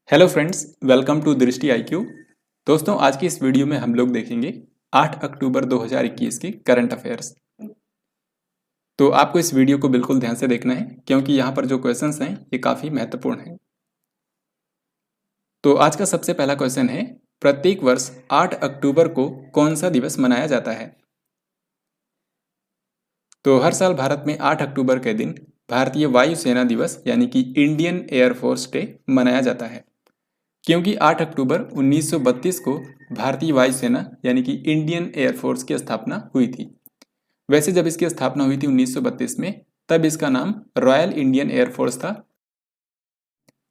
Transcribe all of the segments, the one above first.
Hello friends, welcome to दृष्टि IQ. दोस्तों, आज की इस वीडियो में हम लोग देखेंगे 8 अक्टूबर 2021 की करंट अफेयर्स। तो आपको इस वीडियो को बिल्कुल ध्यान से देखना है क्योंकि यहाँ पर जो क्वेश्चंस हैं ये काफ़ी महत्वपूर्ण हैं। तो आज का सबसे पहला क्वेश्चन है, प्रत्येक वर्ष 8 अक्टूबर को कौन सा दिवस मनाया जाता है? तो हर साल भारत में 8 अक्टूबर के दिन भारतीय वायुसेना दिवस यानी कि इंडियन एयरफोर्स डे मनाया जाता है, क्योंकि 8 अक्टूबर 1932 को भारतीय वायुसेना यानी कि इंडियन एयरफोर्स की स्थापना हुई थी। वैसे जब इसकी स्थापना हुई थी 1932 में, तब इसका नाम रॉयल इंडियन एयरफोर्स था,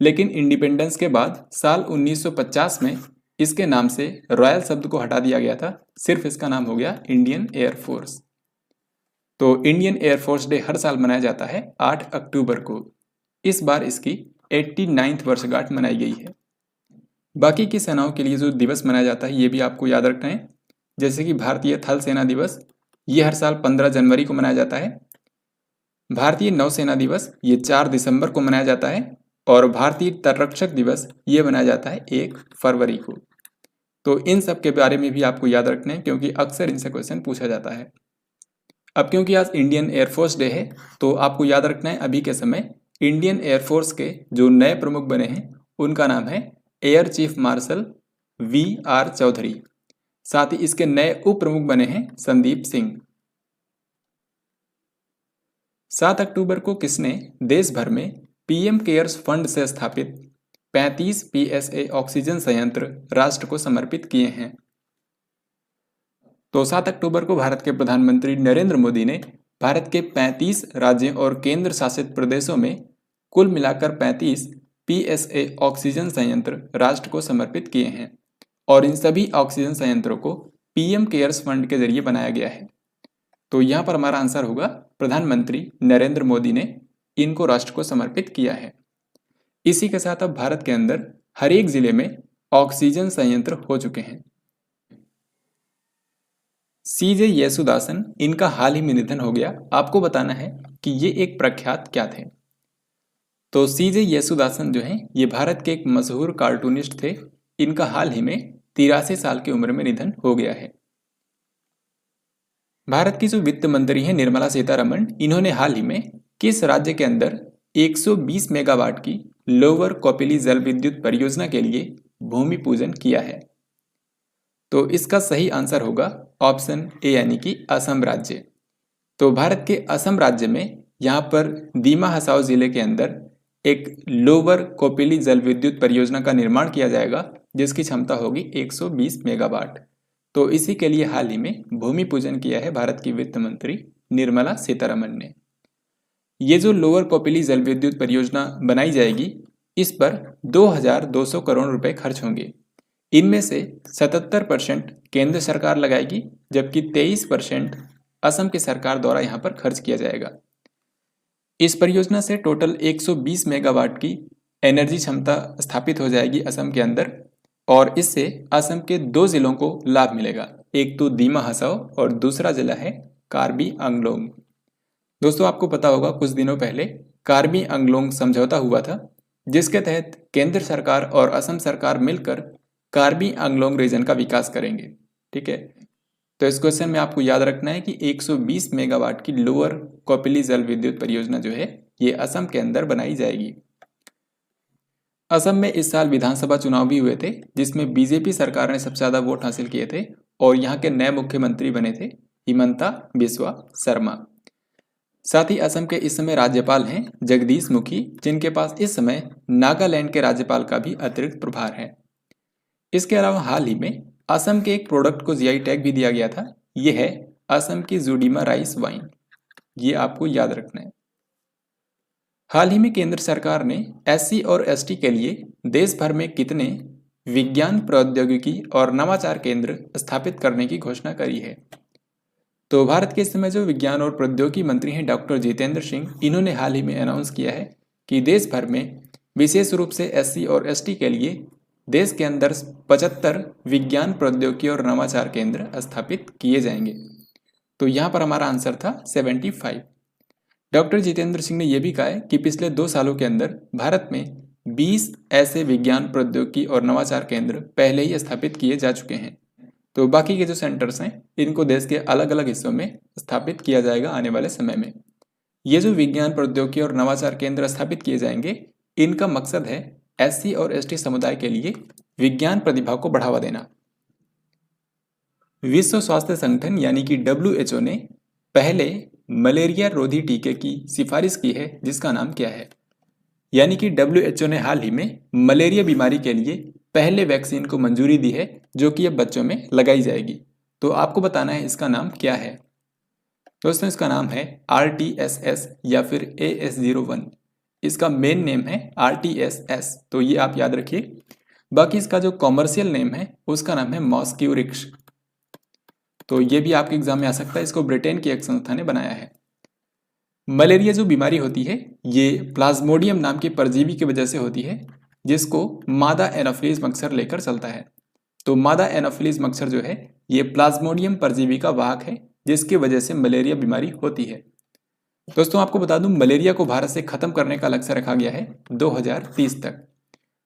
लेकिन इंडिपेंडेंस के बाद साल 1950 में इसके नाम से रॉयल शब्द को हटा दिया गया था, सिर्फ इसका नाम हो गया इंडियन एयरफोर्स। तो इंडियन एयरफोर्स डे हर साल मनाया जाता है 8 अक्टूबर को। इस बार इसकी 89वीं वर्षगांठ मनाई गई है। बाकी की सेनाओं के लिए जो दिवस मनाया जाता है ये भी आपको याद रखना है, जैसे कि भारतीय थल सेना दिवस ये हर साल 15 जनवरी को मनाया जाता है। भारतीय नौसेना दिवस ये 4 दिसंबर को मनाया जाता है और भारतीय तटरक्षक दिवस ये मनाया जाता है 1 फरवरी को। तो इन सब के बारे में भी आपको याद रखना है क्योंकि अक्सर इनसे क्वेश्चन पूछा जाता है। अब क्योंकि आज इंडियन एयरफोर्स डे है तो आपको याद रखना है अभी के समय इंडियन एयरफोर्स के जो नए प्रमुख बने हैं उनका नाम है air chief marshal VR Chaudhary. साथ ही इसके नए उप प्रमुख बने हैं संदीप सिंह। 7 अक्टूबर को किसने देश भर में PM केयर्स फंड से स्थापित 35 PSA ऑक्सीजन संयंत्र राष्ट्र को समर्पित किए हैं? तो 7 अक्टूबर को भारत के प्रधानमंत्री नरेंद्र मोदी ने भारत के 35 राज्यों और केंद्र शासित प्रदेशों में कुल मिलाकर 35 PSA ऑक्सीजन संयंत्र राष्ट्र को समर्पित किए हैं और इन सभी ऑक्सीजन संयंत्रों को PM केयर्स फंड के जरिए बनाया गया है। तो यहाँ पर हमारा आंसर होगा प्रधानमंत्री नरेंद्र मोदी ने इनको राष्ट्र को समर्पित किया है। इसी के साथ अब भारत के अंदर हर एक जिले में ऑक्सीजन संयंत्र हो चुके हैं। CJ येसुदासन, इनका हाल ही में निधन हो गया। आपको बताना है कि ये एक प्रख्यात क्या थे। तो CJ येसुदासन जो है ये भारत के एक मशहूर कार्टूनिस्ट थे। इनका हाल ही में 83 साल की उम्र में निधन हो गया है। भारत की जो वित्त मंत्री हैं निर्मला सीतारमण, इन्होंने हाल ही में किस राज्य के अंदर 120 मेगावाट की लोअर कोपिली जल विद्युत परियोजना के लिए भूमि पूजन किया है? तो इसका सही आंसर होगा ऑप्शन ए यानी कि असम राज्य। तो भारत के असम राज्य में यहाँ पर दीमा हसाओ जिले के अंदर एक लोअर कोपिली जल विद्युत परियोजना का निर्माण किया जाएगा जिसकी क्षमता होगी 120 मेगावाट। तो इसी के लिए हाल ही में भूमि पूजन किया है भारत की वित्त मंत्री निर्मला सीतारमण ने। ये जो लोअर कोपिली जल विद्युत परियोजना बनाई जाएगी इस पर 2200 करोड़ रुपए खर्च होंगे। इनमें से 77% केंद्र सरकार लगाएगी जबकि 23% असम की सरकार द्वारा यहाँ पर खर्च किया जाएगा। इस परियोजना से टोटल 120 मेगावाट की एनर्जी क्षमता स्थापित हो जाएगी असम के अंदर और इससे असम के 2 जिलों को लाभ मिलेगा, एक तो दीमा हसाओ और दूसरा जिला है कार्बी आंगलोंग। दोस्तों, आपको पता होगा कुछ दिनों पहले कार्बी आंगलोंग समझौता हुआ था जिसके तहत केंद्र सरकार और असम सरकार मिलकर कार्बी आंगलोंग रीजन का विकास करेंगे। ठीक है, तो इस क्वेश्चन में आपको याद रखना है कि 120 मेगावाट की लोअर कोपिली जल विद्युत परियोजना जो है ये असम के अंदर बनाई जाएगी। असम में इस साल विधानसभा चुनाव भी हुए थे जिसमें बीजेपी सरकार ने सबसे ज्यादा वोट हासिल किए थे और यहाँ के नए मुख्यमंत्री बने थे हिमंता बिस्वा शर्मा। साथ ही असम के इस समय राज्यपाल हैं जगदीश मुखी, जिनके पास इस समय नागालैंड के राज्यपाल का भी अतिरिक्त प्रभार है। इसके अलावा हाल ही में असम के एक प्रोडक्ट को GI टैग भी दिया गया था, यह है असम की जुडीमा राइस वाइन। ये आपको याद रखना है। हाल ही में केंद्र सरकार ने SC और ST के लिए देश भर में कितने विज्ञान प्रौद्योगिकी और नवाचार केंद्र स्थापित करने की घोषणा करी है? तो भारत के इस समय जो विज्ञान और प्रौद्योगिकी मंत्री हैं डॉक्टर जितेंद्र सिंह, इन्होंने हाल ही में अनाउंस किया है कि देश भर में विशेष रूप से SC और ST के लिए देश के अंदर 75 विज्ञान प्रौद्योगिकी और नवाचार केंद्र स्थापित किए जाएंगे। तो यहाँ पर हमारा आंसर था 75। डॉक्टर जितेंद्र सिंह ने यह भी कहा है कि पिछले 2 सालों के अंदर भारत में 20 ऐसे विज्ञान प्रौद्योगिकी और नवाचार केंद्र पहले ही स्थापित किए जा चुके हैं। तो बाकी के जो सेंटर्स हैं इनको देश के अलग अलग हिस्सों में स्थापित किया जाएगा आने वाले समय में। ये जो विज्ञान प्रौद्योगिकी और नवाचार केंद्र स्थापित किए जाएंगे, इनका मकसद है SC और ST समुदाय के लिए विज्ञान प्रतिभा को बढ़ावा देना। विश्व स्वास्थ्य संगठन यानी कि WHO ने पहले मलेरिया रोधी टीके की सिफारिश की है, जिसका नाम क्या है? यानी कि WHO ने हाल ही में मलेरिया बीमारी के लिए पहले वैक्सीन को मंजूरी दी है, जो कि अब बच्चों में लगाई जाएगी। तो आपको बताना है इसका नाम क्या है। दोस्तों, इसका नाम है RTS या फिर AS01। इसका मेन नेम है RTS। तो ये आप याद रखिए। बाकी इसका जो कॉमर्शियल नेम है उसका नाम है मॉस्क्यूरिक्स। तो ये भी आपके एग्जाम में आ सकता है। इसको ब्रिटेन की एक संस्था ने बनाया है। मलेरिया जो बीमारी होती है ये प्लाज्मोडियम नाम के परजीवी की वजह से होती है, जिसको मादा एनोफिलीज मच्छर लेकर चलता है। तो मादा एनोफिलीज मच्छर जो है ये प्लाज्मोडियम परजीवी का वाहक है, जिसकी वजह से मलेरिया बीमारी होती है। दोस्तों, आपको बता दूं, मलेरिया को भारत से खत्म करने का लक्ष्य रखा गया है 2030 तक।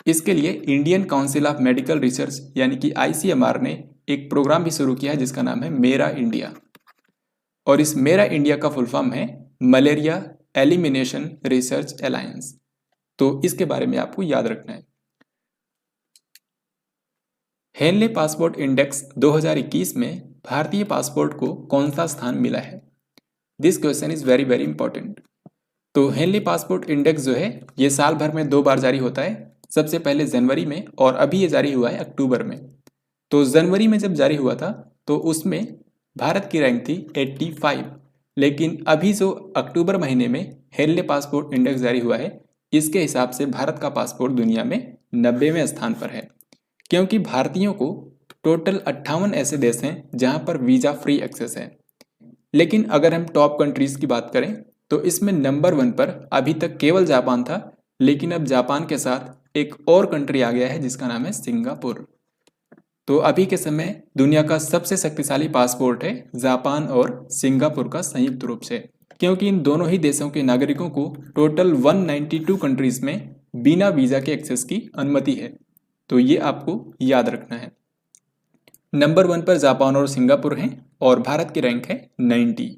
इसके लिए Indian council of medical research यानी कि ICMR ने एक प्रोग्राम भी शुरू किया है, जिसका नाम है मेरा इंडिया। और इस मेरा इंडिया का फुल फॉर्म है मलेरिया एलिमिनेशन रिसर्च अलायंस। तो इसके बारे में आपको याद रखना है। हेनले पासपोर्ट इंडेक्स 2021 में भारतीय पासपोर्ट को कौन सा स्थान मिला है? This question is very very important. तो हेनले पासपोर्ट इंडेक्स जो है ये साल भर में 2 बार जारी होता है। सबसे पहले जनवरी में और अभी ये जारी हुआ है अक्टूबर में। तो जनवरी में जब जारी हुआ था तो उसमें भारत की रैंक थी 85, लेकिन अभी जो अक्टूबर महीने में हेनले पासपोर्ट इंडेक्स जारी हुआ है, इसके हिसाब से भारत का पासपोर्ट दुनिया में 90वें स्थान पर है, क्योंकि भारतीयों को टोटल 58 ऐसे देश हैं जहां पर वीज़ा फ्री एक्सेस है। लेकिन अगर हम टॉप कंट्रीज़ की बात करें तो इसमें नंबर 1 पर अभी तक केवल जापान था, लेकिन अब जापान के साथ एक और कंट्री आ गया है जिसका नाम है सिंगापुर। तो अभी के समय दुनिया का सबसे शक्तिशाली पासपोर्ट है जापान और सिंगापुर का संयुक्त रूप से, क्योंकि इन दोनों ही देशों के नागरिकों को टोटल 192 कंट्रीज में बिना वीज़ा के एक्सेस की अनुमति है। तो ये आपको याद रखना है। नंबर 1 पर जापान और सिंगापुर हैं और भारत की रैंक है 90।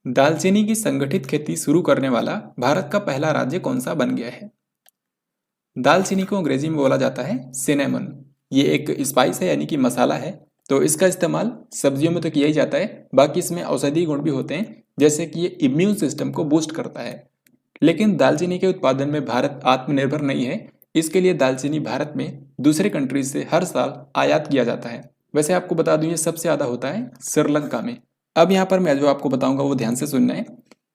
दालचीनी की संगठित खेती शुरू करने वाला भारत का पहला राज्य कौन सा बन गया है? दालचीनी को अंग्रेजी में बोला जाता है सिनेमन। ये एक स्पाइस है यानी कि मसाला है। तो इसका इस्तेमाल सब्जियों में तो किया ही जाता है, बाकी इसमें औषधीय गुण भी होते हैं, जैसे कि ये इम्यून सिस्टम को बूस्ट करता है। लेकिन दालचीनी के उत्पादन में भारत आत्मनिर्भर नहीं है। इसके लिए दालचीनी भारत में दूसरे कंट्रीज से हर साल आयात किया जाता है। वैसे आपको बता दूं ये सबसे ज़्यादा होता है श्रीलंका में। अब यहाँ पर मैं जो आपको बताऊंगा वो ध्यान से सुनना है।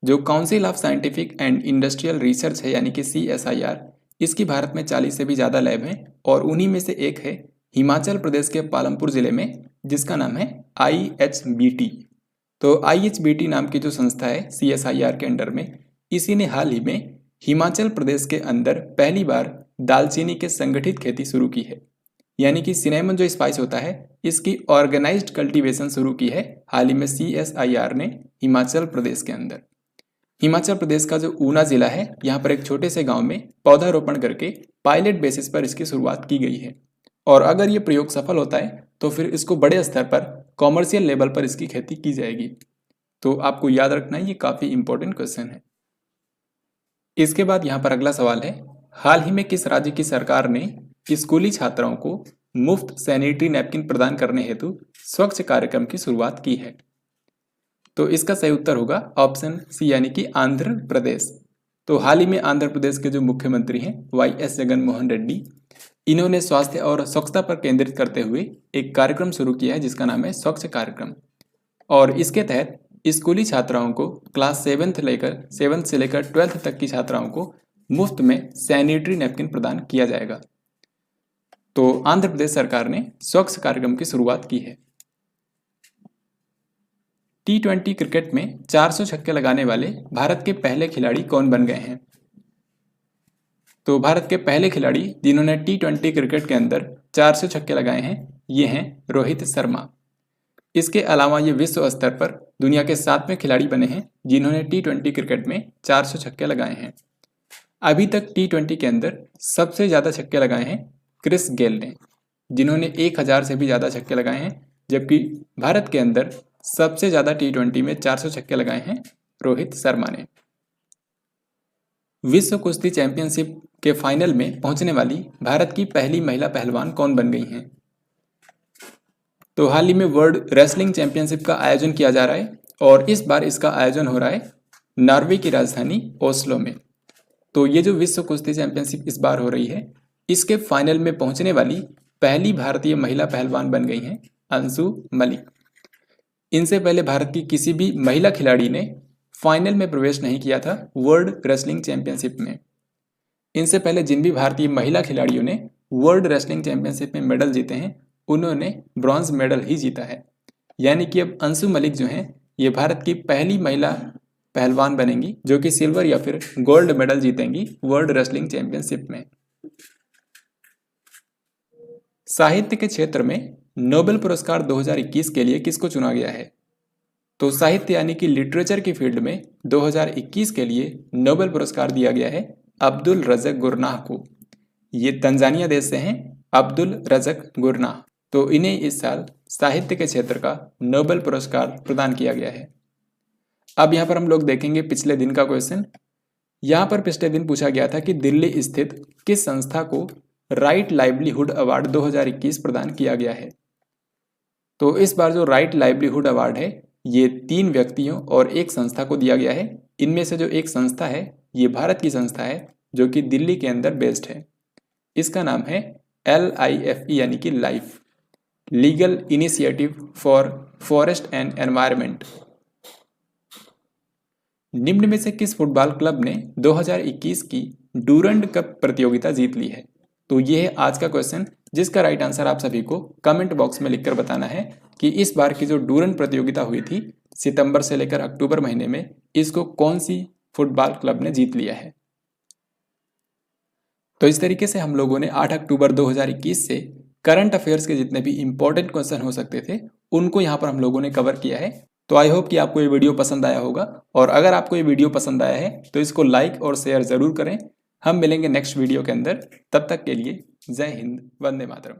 जो council of scientific and industrial research है यानी कि CSIR, इसकी भारत में 40 से भी ज़्यादा लैब हैं और उन्हीं में से एक है हिमाचल प्रदेश के पालमपुर जिले में, जिसका नाम है IHBT। तो IHBT नाम की जो संस्था है CSIR के अंडर में, इसी ने हाल ही में हिमाचल प्रदेश के अंदर पहली बार दालचीनी के संगठित खेती शुरू की है। यानी कि सिनेमन जो स्पाइस होता है इसकी ऑर्गेनाइज्ड कल्टीवेशन शुरू की है हाल ही में CSIR ने हिमाचल प्रदेश के अंदर। हिमाचल प्रदेश का जो ऊना जिला है, यहाँ पर एक छोटे से गांव में पौधारोपण करके पायलट बेसिस पर इसकी शुरुआत की गई है। और अगर ये प्रयोग सफल होता है तो फिर इसको बड़े स्तर पर कॉमर्शियल लेवल पर इसकी खेती की जाएगी। तो आपको याद रखना है, ये काफ़ी इंपॉर्टेंट क्वेश्चन है। इसके बाद यहाँ पर अगला सवाल है, हाल ही में किस राज्य की सरकार ने स्कूली छात्राओं को मुफ्त सैनिटरी नैपकिन प्रदान करने हेतु स्वच्छ कार्यक्रम की शुरुआत की है? तो इसका सही उत्तर होगा ऑप्शन सी यानी कि आंध्र प्रदेश। तो हाल ही में आंध्र प्रदेश के जो मुख्यमंत्री हैं YS जगनमोहन रेड्डी, इन्होंने स्वास्थ्य और स्वच्छता पर केंद्रित करते हुए एक कार्यक्रम शुरू किया है जिसका नाम है स्वच्छ कार्यक्रम। और इसके तहत स्कूली छात्राओं को क्लास 7 से लेकर 12th तक की छात्राओं को मुफ्त में सैनिटरी नैपकिन प्रदान किया जाएगा। तो आंध्र प्रदेश सरकार ने स्वच्छ कार्यक्रम की शुरुआत की है। T20 क्रिकेट में 400 छक्के लगाने वाले भारत के पहले खिलाड़ी कौन बन गए हैं? तो भारत के पहले खिलाड़ी जिन्होंने T20 क्रिकेट के अंदर 400 छक्के लगाए हैं ये हैं रोहित शर्मा। इसके अलावा ये विश्व स्तर पर दुनिया के 7वें खिलाड़ी बने हैं जिन्होंने T20 क्रिकेट में 400 छक्के लगाए हैं। अभी तक T20 के अंदर सबसे ज़्यादा छक्के लगाए हैं क्रिस गेल ने, जिन्होंने 1000 से भी ज़्यादा छक्के लगाए हैं, जबकि भारत के अंदर सबसे ज़्यादा T20 में 400 छक्के लगाए हैं रोहित शर्मा ने। विश्व कुश्ती चैंपियनशिप के फाइनल में पहुंचने वाली भारत की पहली महिला पहलवान कौन बन गई हैं? तो हाल ही में वर्ल्ड रेसलिंग चैंपियनशिप का आयोजन किया जा रहा है और इस बार इसका आयोजन हो रहा है नॉर्वे की राजधानी ओस्लो में। तो ये जो विश्व कुश्ती चैंपियनशिप इस बार हो रही है, इसके फाइनल में पहुंचने वाली पहली भारतीय महिला पहलवान बन गई हैं अंशु मलिक। इनसे पहले भारत की किसी भी महिला खिलाड़ी ने फाइनल में प्रवेश नहीं किया था वर्ल्ड रेसलिंग चैंपियनशिप में। इनसे पहले जिन भी भारतीय महिला खिलाड़ियों ने वर्ल्ड रेसलिंग चैंपियनशिप में मेडल जीते हैं, उन्होंने ब्रॉन्ज मेडल ही जीता है। यानी कि अब अंशु मलिक जो हैं, ये भारत की पहली महिला पहलवान बनेंगी जो कि सिल्वर या फिर गोल्ड मेडल जीतेंगी वर्ल्ड रेसलिंग चैंपियनशिप में। साहित्य के क्षेत्र में नोबेल पुरस्कार 2021 के लिए किसको चुना गया है? तो साहित्य यानी कि लिटरेचर की फील्ड में 2021 के लिए नोबेल पुरस्कार दिया गया है अब्दुल रज़क गुरनाह को। ये तंजानिया देश से हैं अब्दुल रज़क गुरनाह। तो इन्हें इस साल साहित्य के क्षेत्र का नोबेल पुरस्कार प्रदान किया गया है। अब यहाँ पर हम लोग देखेंगे पिछले दिन का क्वेश्चन। यहाँ पर पिछले दिन पूछा गया था कि दिल्ली स्थित किस संस्था को राइट लाइवलीहुड अवार्ड 2021 प्रदान किया गया है? तो इस बार जो राइट लाइवलीहुड अवार्ड है, ये 3 व्यक्तियों और एक संस्था को दिया गया है। इनमें से जो एक संस्था है, ये भारत की संस्था है जो कि दिल्ली के अंदर बेस्ड है। इसका नाम है LIFE यानी कि life, legal initiative for forest and environment. निम्न में से किस फुटबॉल क्लब ने 2021 की डूरंड कप प्रतियोगिता जीत ली है? तो ये है आज का क्वेश्चन, जिसका राइट आंसर आप सभी को कमेंट बॉक्स में लिखकर बताना है कि इस बार की जो डूरंड प्रतियोगिता हुई थी सितंबर से लेकर अक्टूबर महीने में, इसको कौन सी फुटबॉल क्लब ने जीत लिया है। तो इस तरीके से हम लोगों ने 8 अक्टूबर 2021 से करंट अफेयर्स के जितने भी इंपॉर्टेंट क्वेश्चन हो सकते थे उनको यहाँ पर हम लोगों ने कवर किया है। तो आई होप कि आपको ये वीडियो पसंद आया होगा, और अगर आपको ये वीडियो पसंद आया है तो इसको लाइक और शेयर ज़रूर करें। हम मिलेंगे नेक्स्ट वीडियो के अंदर, तब तक के लिए जय हिंद, वंदे मातरम।